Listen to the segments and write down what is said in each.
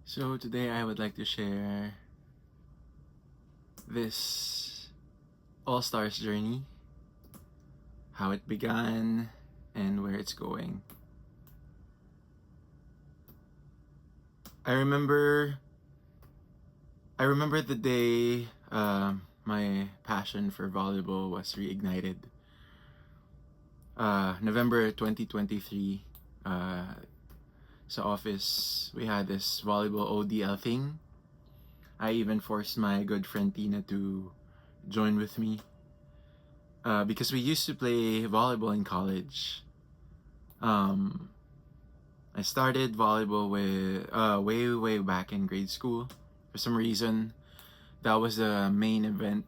So today I would like to share this All Stars journey, how it began, and where it's going. I remember the day my passion for volleyball was reignited. November 2023, sa office, we had this volleyball ODL thing. I even forced my good friend Tina to join with me because we used to play volleyball in college. I started volleyball with way back in grade school. For some reason, that was the main event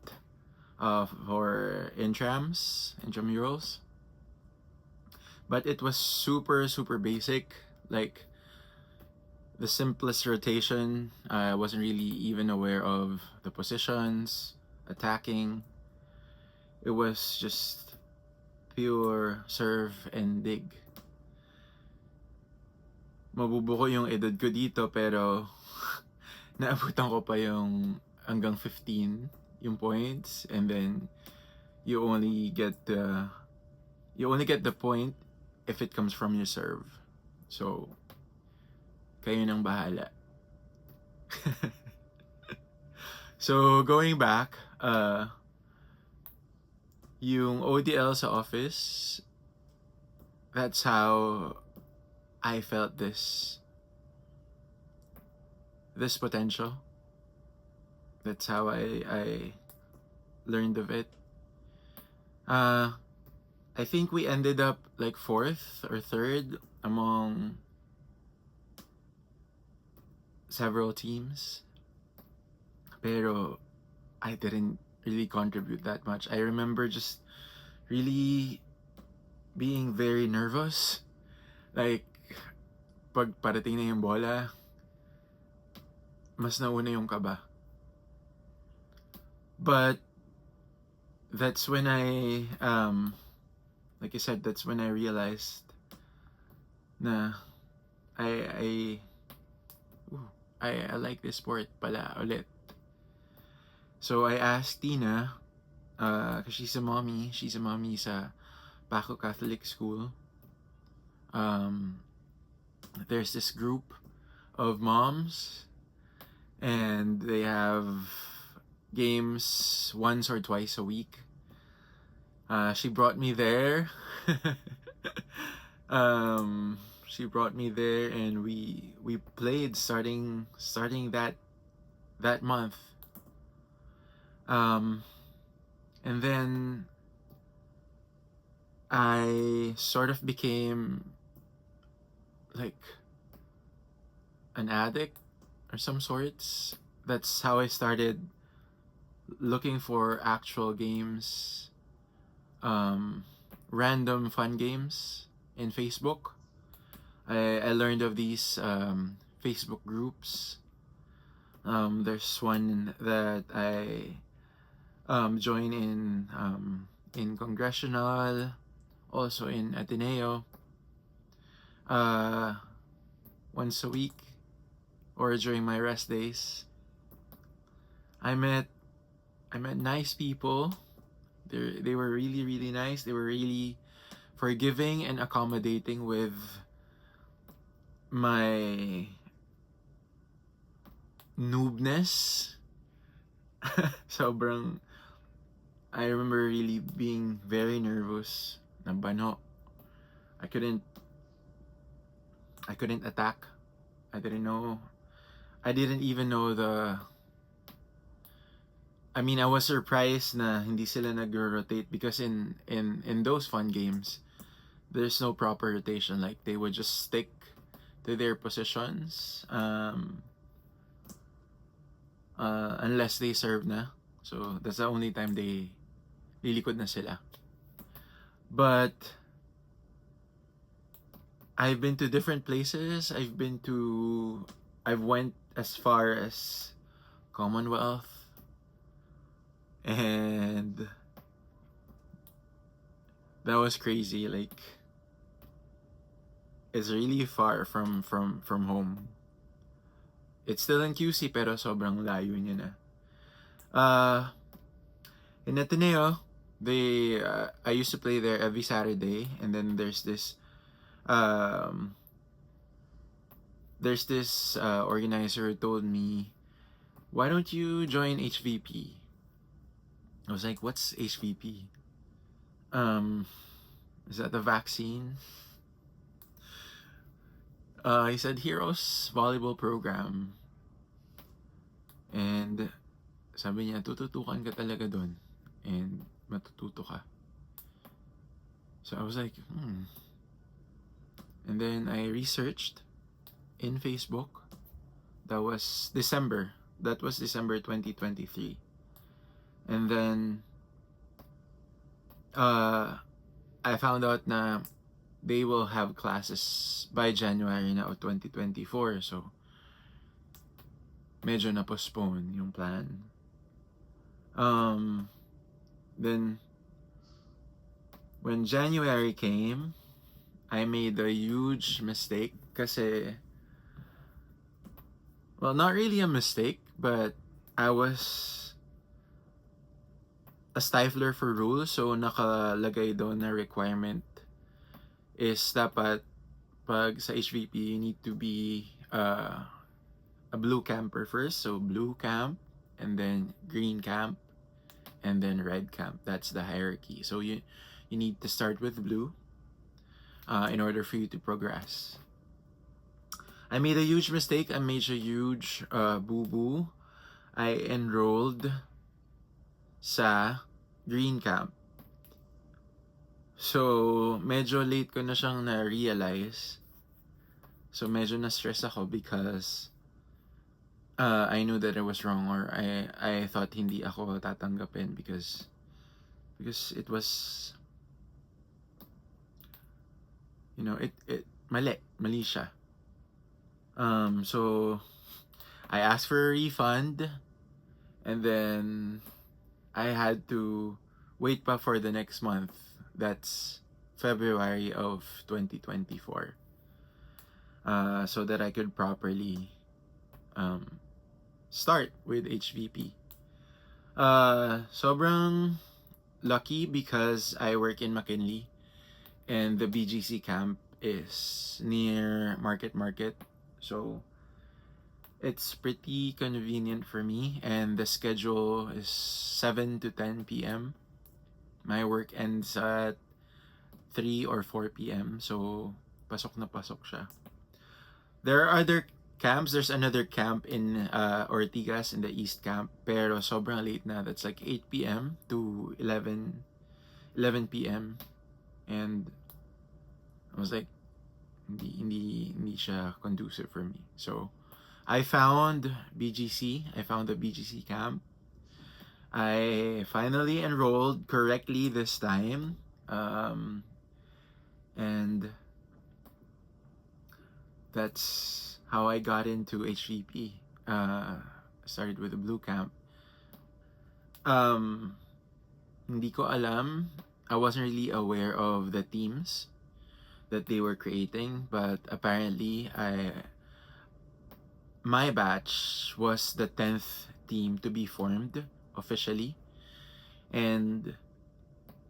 for intramurals. But it was super basic, like the simplest rotation. I wasn't really even aware of the positions, attacking. It was just pure serve and dig. Mabubuko yung edad ko dito pero naabutan ko pa yung hanggang 15 yung points, and then you only get the point if it comes from your serve. So kayo nang bahala. So going back, yung ODL sa office, that's how I felt this potential. That's how I learned of it. I think we ended up like 4th or 3rd among several teams. Pero I didn't really contribute that much. I remember just really being very nervous. Like, pag parating na yung bola, mas nauna yung kaba. But that's when I, like I said, that's when I realized na I like this sport pala ulit. So I asked Tina, because she's a mommy sa Paco Catholic School. There's this group of moms, and they have games once or twice a week. She brought me there. She brought me there, and we played starting that month. And then I sort of became like an addict or some sorts. That's how I started looking for actual games, random fun games in Facebook. I learned of these Facebook groups. There's one that I join in Congressional, also in Ateneo, once a week or during my rest days. I met nice people. They were really nice. They were really forgiving and accommodating with my noobness. Sobrang, I remember really being very nervous. Nabano. I couldn't attack. I didn't even know I was surprised na hindi sila nag-rotate, because in those fun games, there's no proper rotation. Like, they would just stick to their positions unless they serve na. So that's the only time they lilikod na sila. But I've been to different places. I've went as far as Commonwealth, and that was crazy. Like, it's really far from home. It's still in QC pero sobrang layo niya na. In Ateneo, I used to play there every Saturday, and then there's this organizer who told me, why don't you join HVP? I was like, what's HVP? Is that the vaccine? He said, Heroes Volleyball Program. And sabi niya, tututukan ka talaga dun. And matututo ka. So I was like, And then I researched in Facebook. That was December 2023. And then I found out na they will have classes by January na of 2024. So medyo na-postpone yung plan. Then when January came, I made a huge mistake kasi, well, not really a mistake, but I was a stifler for rules. So nakalagay doon na requirement is dapat pag sa HVP, you need to be a blue camper first. So blue camp, and then green camp, and then red camp. That's the hierarchy. So you need to start with blue in order for you to progress. I made a huge mistake. I made a huge boo-boo. I enrolled sa green camp. So, medyo late ko na siyang na-realize. So, medyo na-stress ako because I knew that I was wrong, or I thought hindi ako tatanggapin because it was, mali siya. So I asked for a refund, and then I had to wait pa for the next month. That's February of 2024. So that I could properly start with HVP. Sobrang lucky because I work in McKinley, and the BGC camp is near Market. So it's pretty convenient for me, and the schedule is 7 to 10 p.m. My work ends at 3 or 4 p.m. So pasok na pasok siya. There are other camps. There's another camp in Ortigas in the East Camp, pero sobrang late na. That's like 8 p.m. to 11 p.m. And I was like, hindi siya conducive for me. So I found BGC. I found the BGC camp. I finally enrolled correctly this time. And that's how I got into HVP. Started with the blue camp. Hindi ko alam. I wasn't really aware of the teams that they were creating, but apparently my batch was the 10th team to be formed officially, and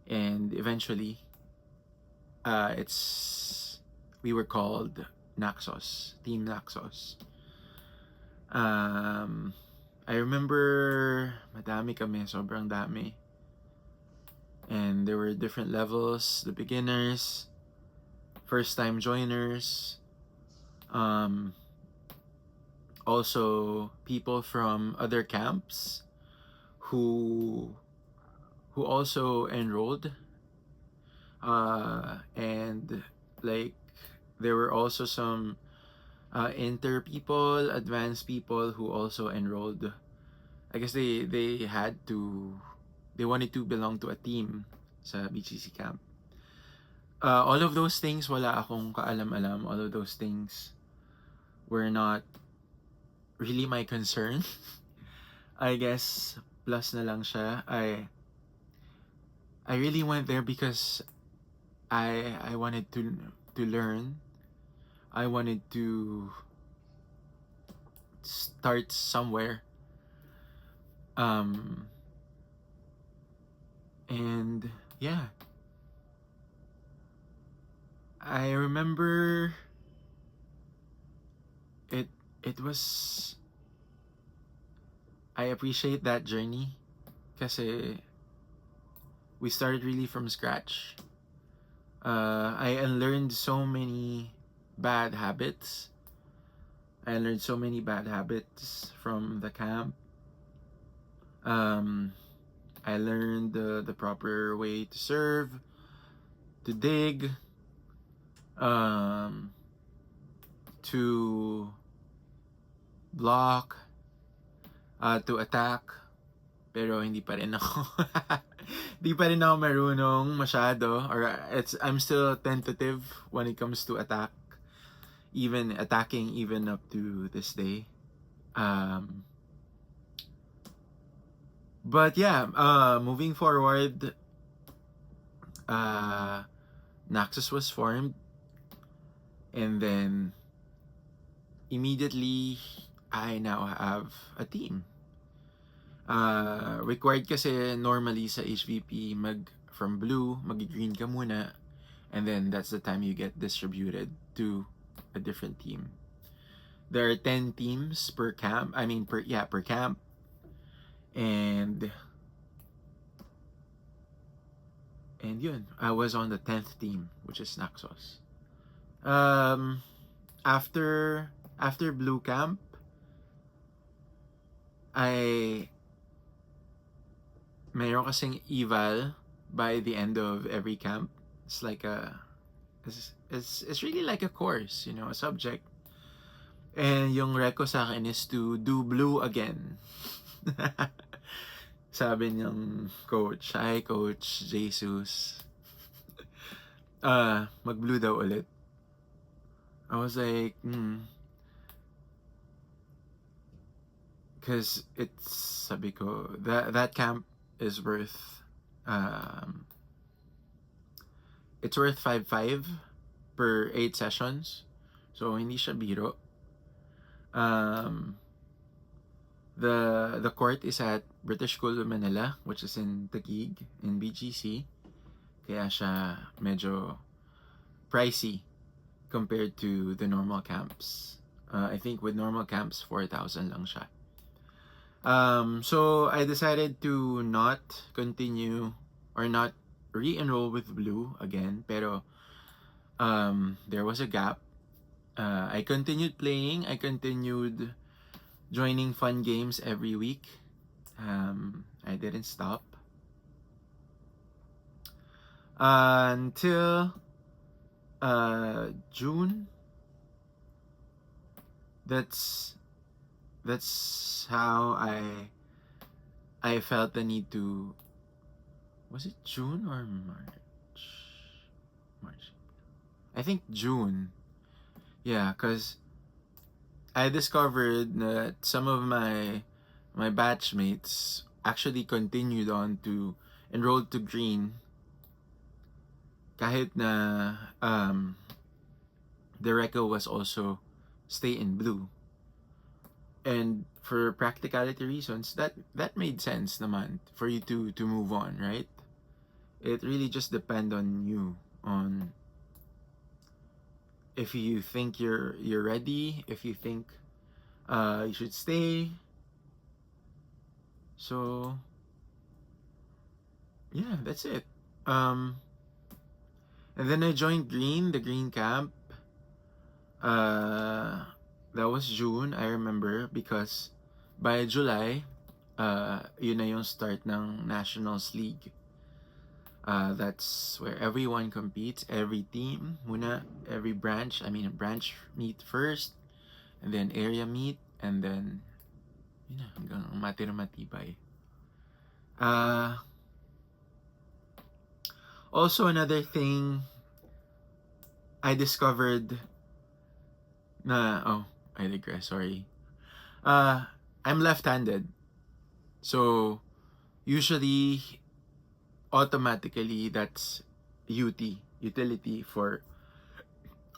eventually we were called Naxos, Team Naxos. I remember madami kami, sobrang dami. And there were different levels, the beginners, first time joiners, also people from other camps who also enrolled, and like there were also some inter people, advanced people who also enrolled. I guess they wanted to belong to a team sa BGC camp. All of those things, wala akong kaalam-alam. All of those things were not really my concern. I guess plus na lang siya. I really went there because I wanted to learn. I wanted to starts somewhere. And yeah, I remember it. It was. I appreciate that journey, kasi we started really from scratch. I unlearned so many bad habits. I learned so many bad habits from the camp. Um, I learned the proper way to serve, to dig, um, to block, to attack. Pero hindi pa rin ako. Hindi pa rin ako marunong masyado. Or I'm still tentative when it comes to attacking even up to this day. But yeah, moving forward, Naxos was formed, and then immediately I now have a team. Required kasi normally sa HVP from blue, mag-green ka muna, and then that's the time you get distributed to a different team. There are 10 teams per camp. Per camp. And yun, I was on the 10th team, which is Naxos. After blue camp, mayroon kasing eval by the end of every camp. It's like it's really like a course, a subject. And yung reco sa akin is to do blue again. Sabi niyang coach, hi Coach Jesus, mag-blue daw ulit. I was like, because sabi ko, that camp is worth, it's worth 5,500 per 8 sessions. So, hindi siya biro. The court is at British School of Manila, which is in Taguig, in BGC. Kaya siya medyo pricey compared to the normal camps. I think with normal camps, 4,000 lang siya. So I decided to not continue or not re-enroll with Blue again. Pero there was a gap. I continued playing. I continued joining fun games every week. I didn't stop until June. That's how I felt the need to. Was it June or March? March. I think June. Yeah, cause I discovered that some of my batchmates actually continued on to enroll to green kahit na the reco was also stay in blue. And for practicality reasons, that made sense naman for you to move on, right? It really just depends on you, on if you think you're ready, if you think you should stay. So yeah, that's it. And then I joined the green camp. That was June, I remember, because by July, yun na yung start ng Nationals League. That's where everyone competes, every team muna, every branch. Branch meet first, and then area meet, and then yun na, hanggang matibay. Also, another thing I discovered I digress, sorry. I'm left-handed. So, usually, automatically, that's utility for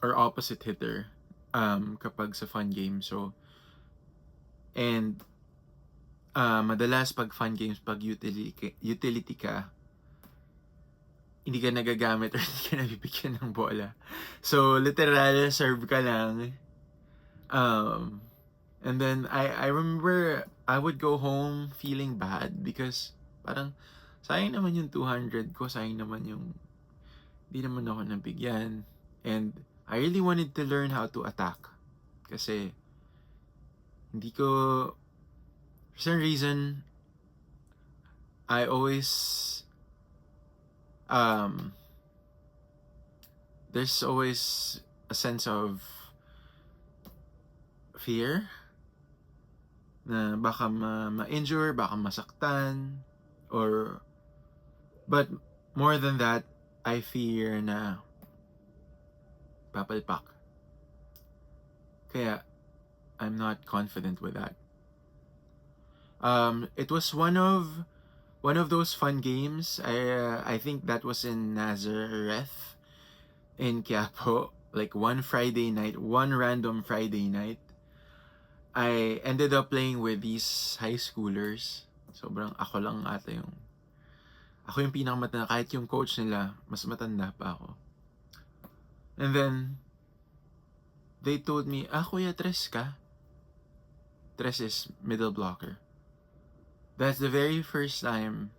or opposite hitter kapag sa fun game. So, And madalas pag fun games, pag utility ka, hindi ka nagagamit or hindi ka nabibigyan ng bola. So, literal, serve ka lang. And then, I remember, I would go home feeling bad because parang, sayang naman yung 200 ko, sayang naman yung, di naman ako nabigyan. And, I really wanted to learn how to attack. Kasi, hindi ko, for some reason, I always, there's always a sense of fear na baka ma-injure, baka masaktan, or, but more than that, I fear na papalpak. Kaya, I'm not confident with that. It was one of those fun games. I think that was in Nazareth in Quiapo. Like one Friday night, one random Friday night, I ended up playing with these high schoolers. Sobrang ako lang ata yung pinakamatanda, kahit yung coach nila mas matanda pa ako. And then they told me, kuya, tres ka? Tres is middle blocker. That's the very first time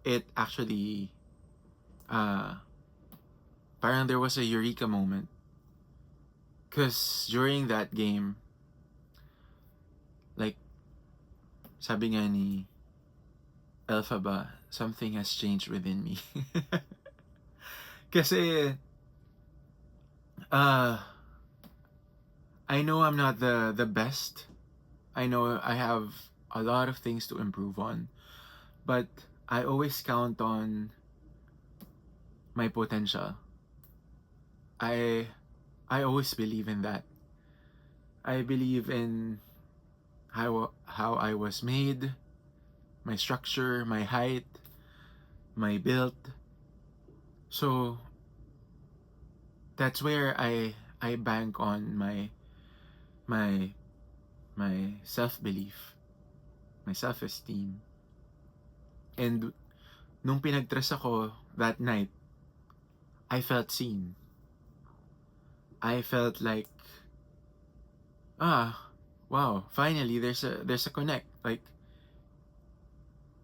it actually parang there was a eureka moment. Because during that game, like, sabi nga ni Elphaba, something has changed within me. Kasi, I know I'm not the best. I know I have a lot of things to improve on. But I always count on my potential. I always believe in that. I believe in how I was made, my structure, my height, my build. So that's where I bank on my self-belief, my self-esteem. And nung pinagtres ako that night, I felt seen. I felt like, wow, finally there's a connect. Like,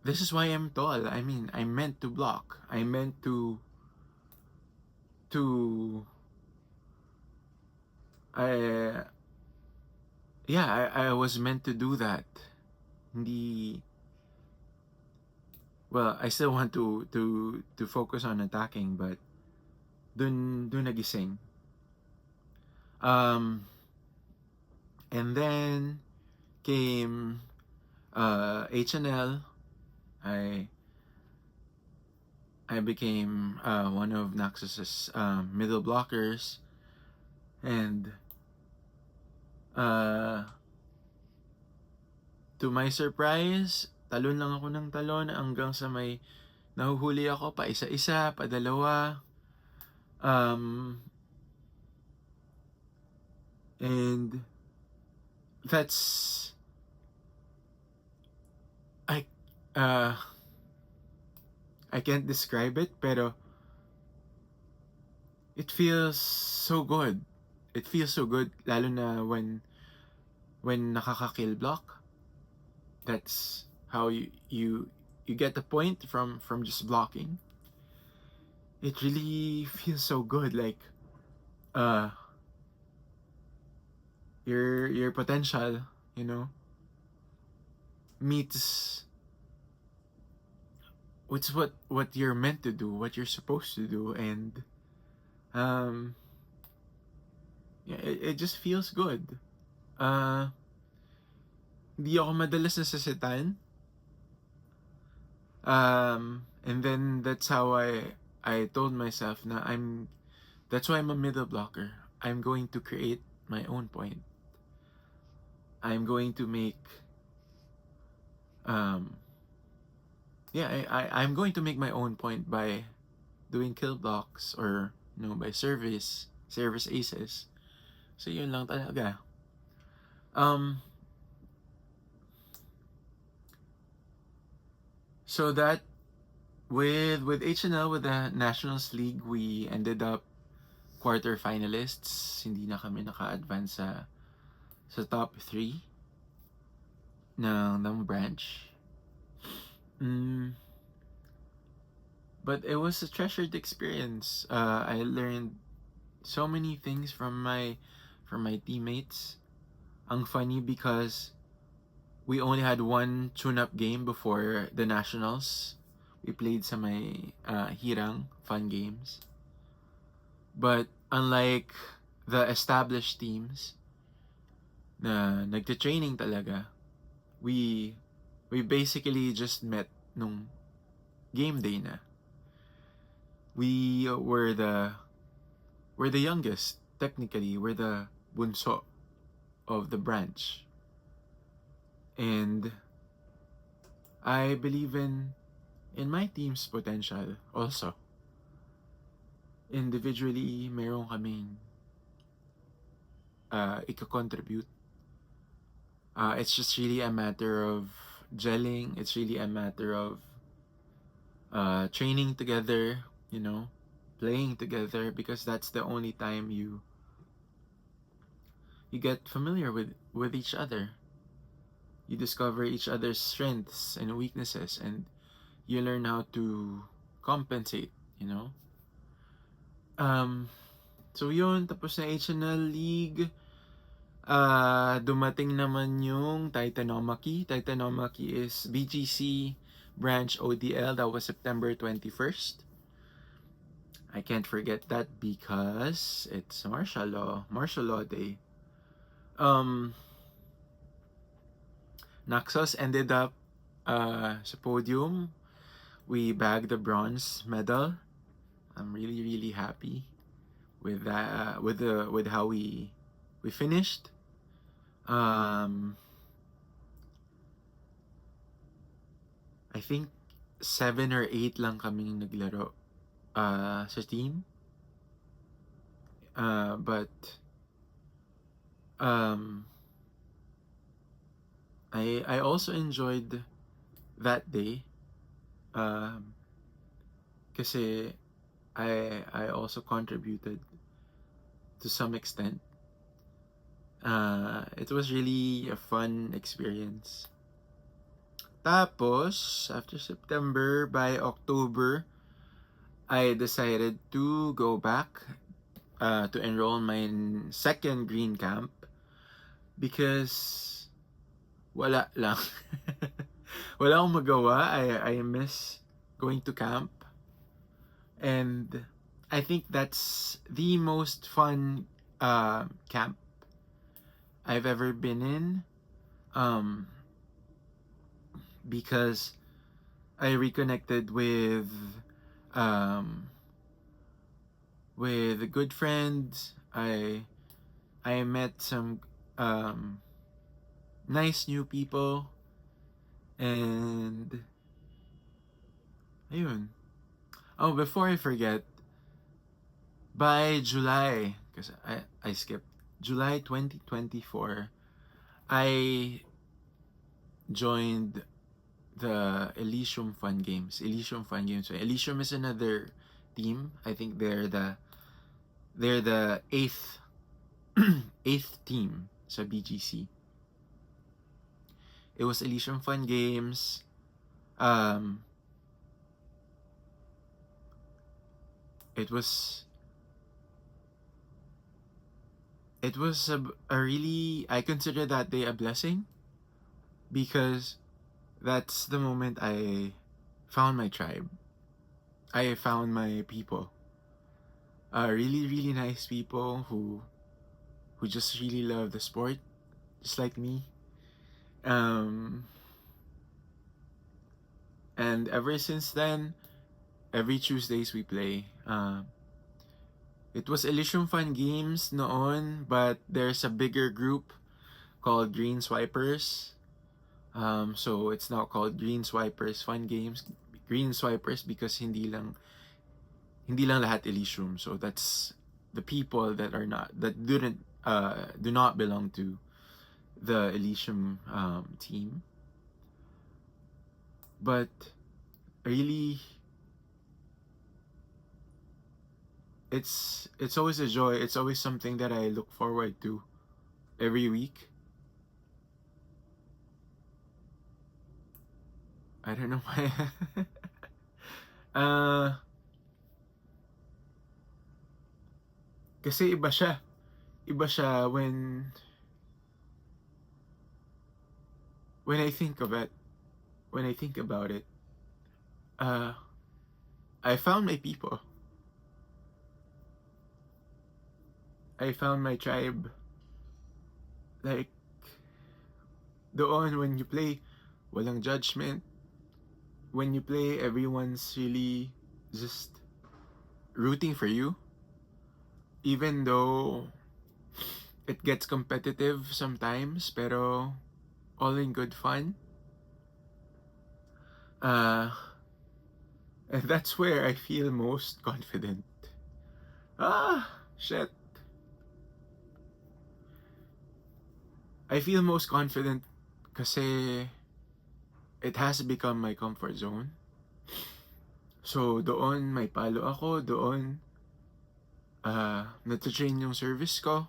this is why I'm tall. I mean, I'm meant to block. I'm meant to I was meant to do that. Hindi, well, I still want to focus on attacking, but dun nagising. And then came H&L. I became one of Naxos's middle blockers, and to my surprise, talon lang ako ng talon hanggang sa may nahuhuli ako pa isa-isa, pa dalawa. And that's I can't describe it, pero it feels so good. It feels so good, lalo na when nakaka-kill block. That's how you get the point from just blocking. It really feels so good, like your potential, you know, meets what's what you're meant to do, what you're supposed to do, and it just feels good. Hindi ako madalas nasasitan. And then that's how I told myself na that's why I'm a middle blocker. I'm going to create my own point. I'm going to make I'm going to make my own point by doing kill blocks, or by service aces. So yun lang talaga. So that with HNL, with the Nationals League, we ended up quarterfinalists. Hindi na kami naka-advance sa top 3 ng branch. But it was a treasured experience. I learned so many things from my teammates. Ang funny because we only had one tune-up game before the Nationals. We played sa may Hirang Fun Games. But unlike the established teams na nagte-training talaga, we basically just met nung game day na. We were the youngest, technically. We're the bunso of the branch. And I believe in my team's potential also. Individually, meron kaming ika-contribute. It's just really a matter of gelling. It's really a matter of training together, playing together, because that's the only time you get familiar with each other. You discover each other's strengths and weaknesses, and you learn how to compensate, So yun, tapos na HNL League. Dumating naman yung Titanomachy. Titanomachy is BGC branch ODL. That was September 21st. I can't forget that because it's martial law day. Naxos ended up sa podium. We bagged the bronze medal. I'm really, really happy with that, with how we finished. I think 7 or 8 lang kaming naglaro sa team. But I also enjoyed that day. Kasi I also contributed to some extent. It was really a fun experience. Tapos, after September, by October, I decided to go back to enroll in my second green camp because wala lang. Wala akong magawa. I miss going to camp. And I think that's the most fun camp I've ever been in. Because I reconnected with good friends. I met some nice new people, and ayun. Oh, before I forget, by July, because I skipped, July 2024, I joined the Elysium Fun Games. Elysium Fun Games. So Elysium is another team. I think they're the eighth team sa BGC. It was Elysium Fun Games. It was a really, I consider that day a blessing, because that's the moment I found my tribe. I found my people. Really, really nice people who just really love the sport, just like me. And ever since then, every Tuesdays we play. It was Elysium Fun Games noon, but there's a bigger group called Green Swipers. So it's now called Green Swipers Fun Games. Green Swipers because hindi lang lahat Elysium. So that's the people that do not belong to the Elysium team. But really, it's always a joy. It's always something that I look forward to every week. I don't know why. uh, Kasi iba siya. Iba siya when I think of it. When I think about it. Uh, I found my people. I found my tribe. Like, doon when you play, walang judgment. When you play, everyone's really just rooting for you. Even though it gets competitive sometimes, pero all in good fun. Uh, and that's where I feel most confident. Shit. I feel most confident kasi it has become my comfort zone. So, doon may palo ako, doon nata-train yung service ko.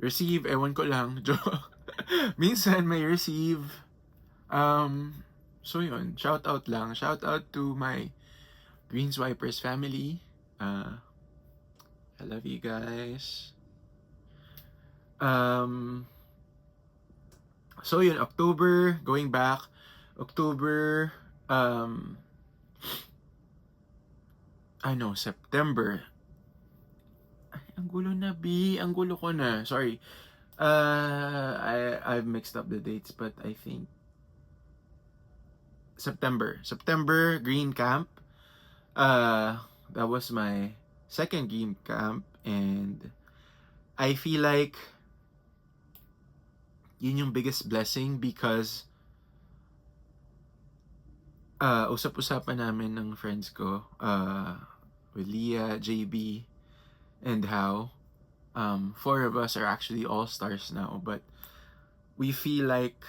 Receive, ewan ko lang. Minsan may receive. So yun, shout out lang. Shout out to my Greenswipers family. I love you guys. So yun, October, going back, October, September. Ay, ang gulo na, B. Ang gulo ko na. Sorry. I've mixed up the dates, but I think September Green Camp. That was my second Green Camp, and I feel like yun yung biggest blessing because usap-usapan namin ng friends ko with Leah, JB, and how four of us are actually all stars now, but we feel like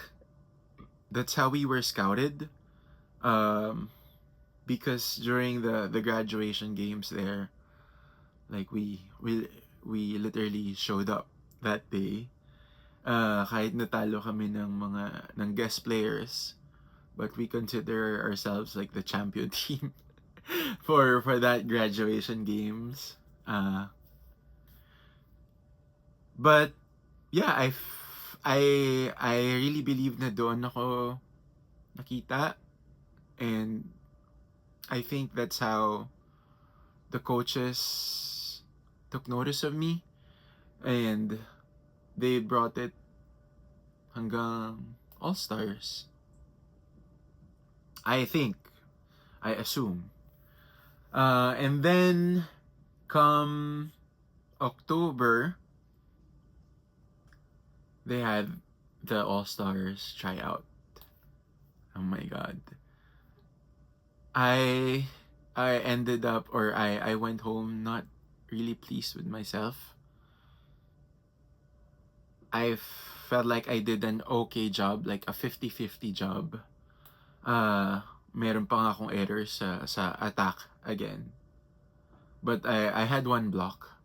that's how we were scouted, because during the graduation games there, like we literally showed up that day, kahit natalo kami ng guest players, but we consider ourselves like the champion team for that graduation games. But yeah, I really believe na doon ako nakita, and I think that's how the coaches took notice of me, and they brought it hanggang All Stars. I assume. And then come October, they had the All Stars tryout. Oh my god. I ended up, or I went home not really pleased with myself. I felt like I did an okay job, like a 50-50 job. Meron pa nga akong errors sa attack again. But I had one block.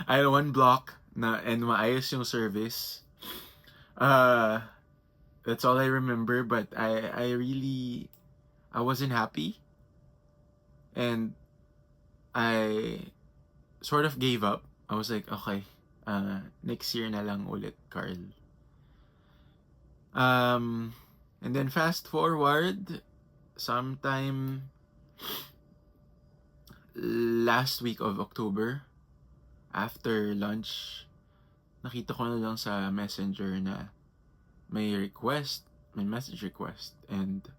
I had one block and maayos yung service. That's all I remember, but I wasn't happy. And I sort of gave up. I was like, okay, next year na lang ulit, Carl. And then fast forward, sometime last week of October, after lunch, nakita ko na lang sa messenger na may message request, and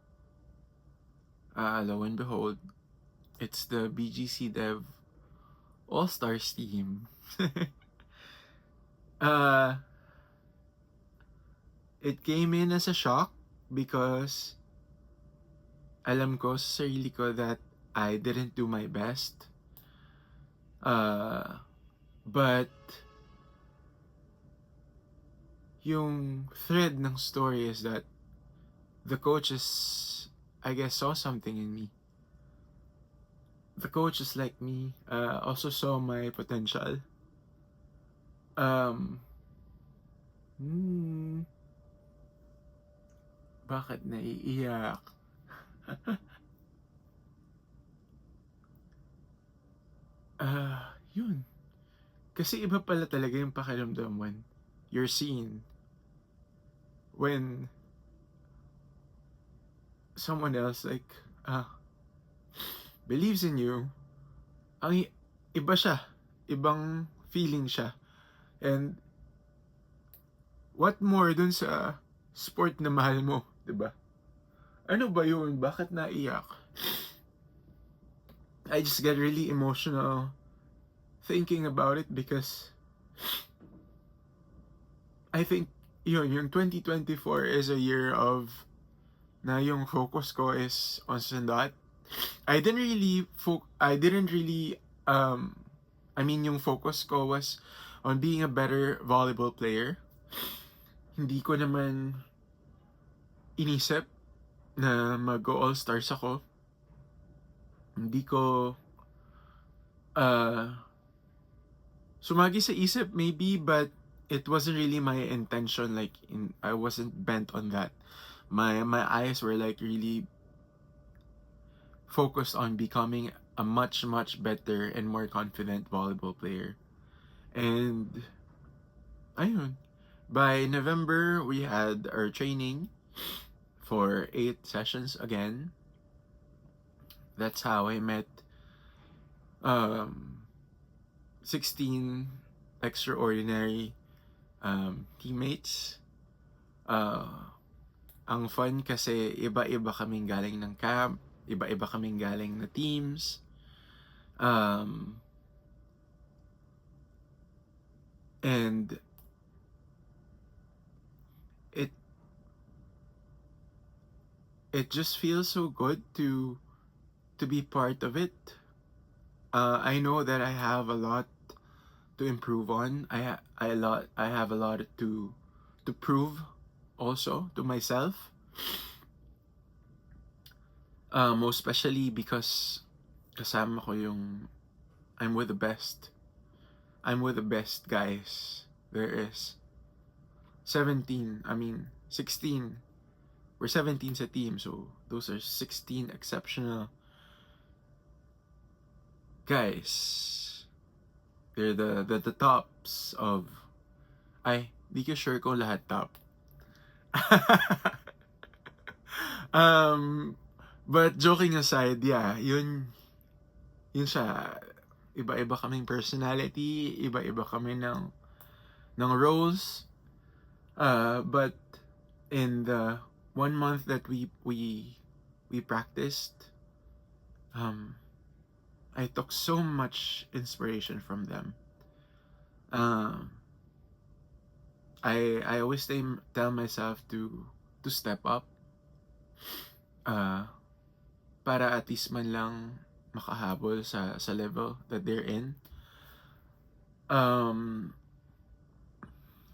lo and behold, it's the BGC Dev All Stars team. It came in as a shock because alam ko sa sarili ko that I didn't do my best. But yung thread ng story is that the coaches, I guess, saw something in me. The coaches like me also saw my potential. Um, hmm, bakit naiiyak? Yun. Kasi iba pala talaga yung pakiramdam when you're seen, when someone else like believes in you. Ang iba siya, ibang feeling siya. And what more dun sa sport na mahal mo, 'di ba? Ano ba yun? Bakit naiyak? I just get really emotional thinking about it because I think yung 2024 is a year of na yung focus ko is on Sandot. I didn't really I mean yung focus ko was on being a better volleyball player. Hindi ko naman inisip na mag-go all stars ako. Hindi ko sumagi sa isip maybe, but it wasn't really my intention. Like I wasn't bent on that. My eyes were like really focused on becoming a much better and more confident volleyball player. And ayun, by November we had our training for 8 sessions again. That's how I met 16 extraordinary teammates. Ang fun kasi iba-iba kaming galing ng camp, iba-iba kaming galing na teams. And it just feels so good to be part of it. I know that I have a lot to improve on. I have a lot to prove also to myself. Most especially because kasama ko yung I'm with the best guys there is. 16, we're 17 sa team, so those are 16 exceptional guys. They're the tops of, di ko sure kung lahat top. But joking aside, yeah, yun siya. Iba-iba kaming personality, iba-iba kami ng roles. But in the 1 month that we practiced, I took so much inspiration from them. I always tell myself to step up, para at least man lang makahabol sa level that they're in.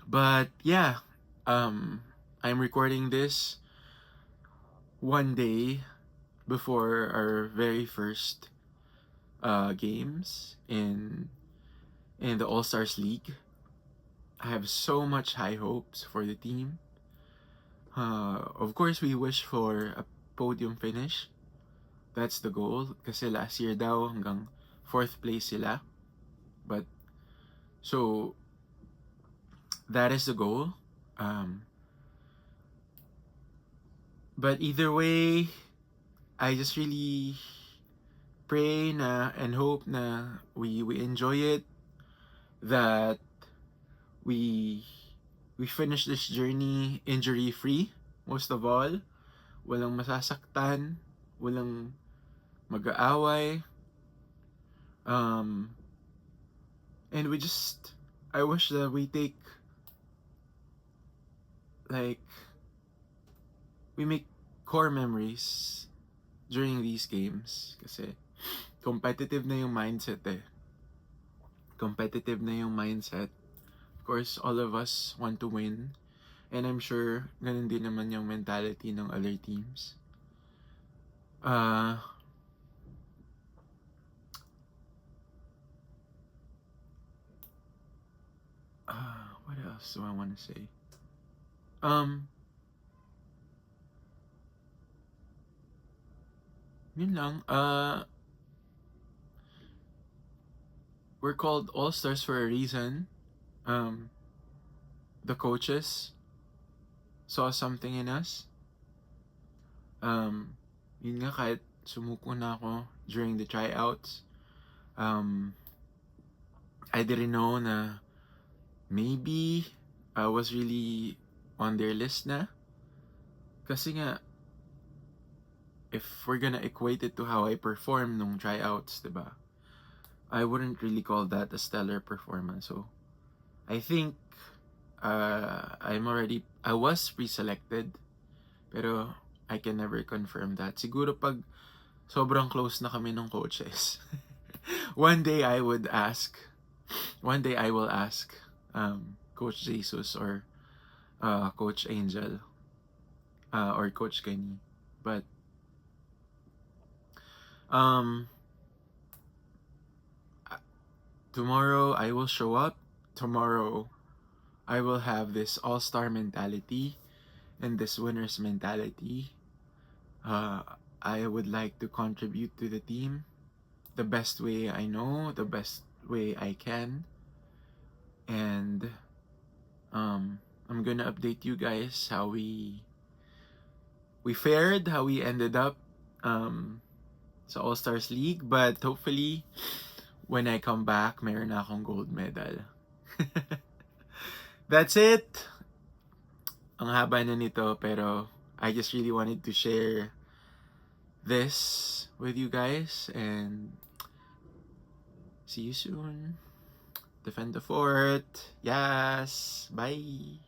But yeah, I'm recording this one day before our very first games in the All Stars League. I have so much high hopes for the team. Of course, we wish for a podium finish. That's the goal. Kasi last year daw hanggang 4th place sila. But so that is the goal. But either way, I just really pray na and hope na we enjoy it, that we finish this journey injury free, most of all. Walang masasaktan, walang mag-aaway. And I wish that we take, like, we make core memories during these games. Kasi competitive na yung mindset eh. Competitive na yung mindset. Of course, all of us want to win. And I'm sure ganun din naman yung mentality ng other teams. What else do I want to say? Yun lang. We're called All Stars for a reason. The coaches saw something in us. Yun nga, kahit sumuko na ako during the tryouts, I didn't know na maybe I was really on their list na. Kasi nga, if we're gonna equate it to how I perform nung tryouts, diba? I wouldn't really call that a stellar performance. So, I think I was pre-selected, pero I can never confirm that. Siguro pag sobrang close na kami ng coaches, one day I will ask Coach Jesus or Coach Angel or Coach Kenny. But tomorrow I will show up. Tomorrow I will have this all-star mentality and this winner's mentality. I would like to contribute to the team the best way I know, the best way I can. And I'm gonna update you guys how we fared, how we ended up sa All-Stars League. But hopefully, when I come back, mayroon na akong gold medal. That's it. Ang haba na nito, pero I just really wanted to share this with you guys, and see you soon. Defend the fort. Yes. Bye.